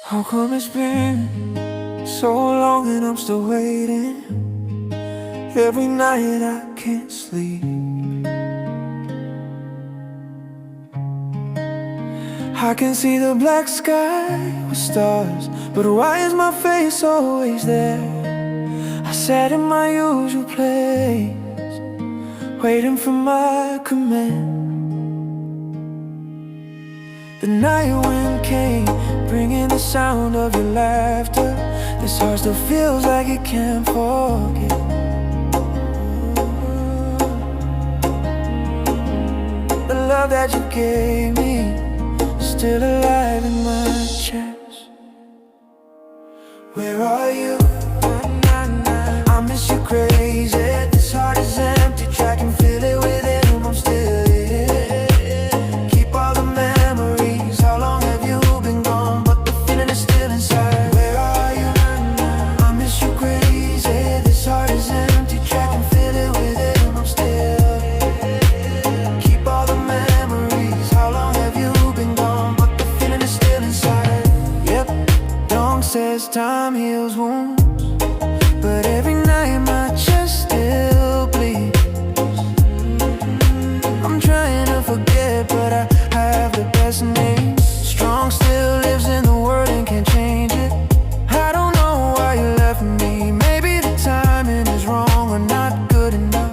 How come it's been so long and I'm still waiting? Every night I can't sleep. I can see the black sky with stars, but why is my face always there? I sat in my usual place, waiting for my command. The night wind came, bringing the sound of your laughter. This heart still feels like it can't forget. The love that you gave me is still alive in my chest. Where are you? I miss you crazy. This heart is empty, I can feel it within. I'm still here. Keep all the memories. How long have you been gone? But the feeling is still inside. Where are you? I miss you crazy. This heart is empty, I can feel it within. I'm still here. Keep all the memories. How long have you been gone? But the feeling is still inside. Yep, Dong says time heals wounds, but every night my chest still bleeds. I'm trying to forget, but I have the best name. Strong still lives in the world and can't change it. I don't know why you left me. Maybe the timing is wrong or not good enough,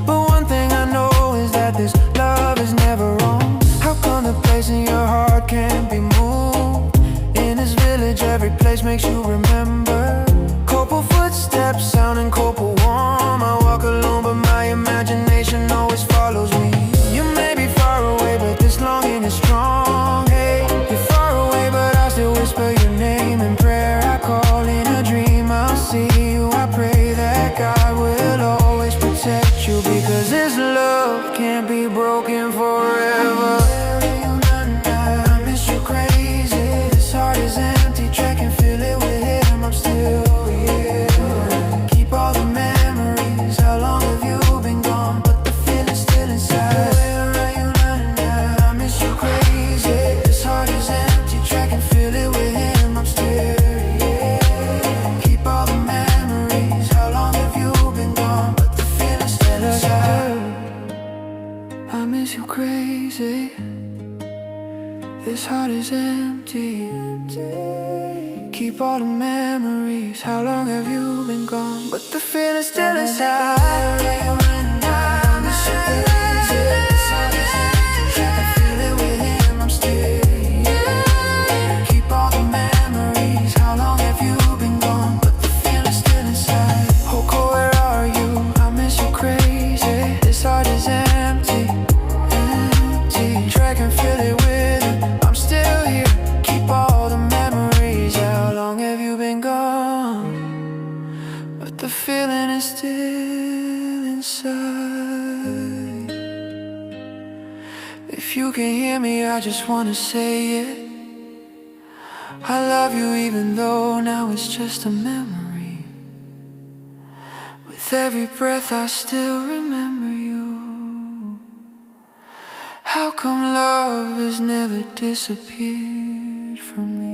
but one thing I know is that this love is never wrong. How come the place in your heart can't be moved? In this village every place makes you remember. Couple footsteps sounding cold but warm. I walk alone but my imagination always follows me. You may be far away but this longing is strong. Hey, you're far away but I still whisper your name in prayer. I call in a dream, I'll see you. I pray that God will always protect you, because this love can't be broken forever. I miss you crazy. This heart is empty, I can feel it within. I'm still here. Keep all the memories. How long have you been gone? But the feeling's still inside. Where are you now? I miss you crazy. This heart is empty, I can feel it within. I'm still here. Keep all the memories. How long have you been gone? But the feeling's still inside. I miss you crazy. This heart is empty. Keep all the memories. How long have you been gone? But the feeling's still inside. I miss you crazy. This heart is empty, I can feel it within. I'm still here. Keep all the memories. How long have you been gone? But the feeling's still inside. Hoko, where are you? I miss you crazy. This heart is empty, empty. I can feel it within. I'm still here. Keep all the memories. How long have you been gone? But the feeling is still inside. If you can hear me, I just wanna say it. I love you even though now it's just a memory. With every breath I still remember you. How come love has never disappeared from me?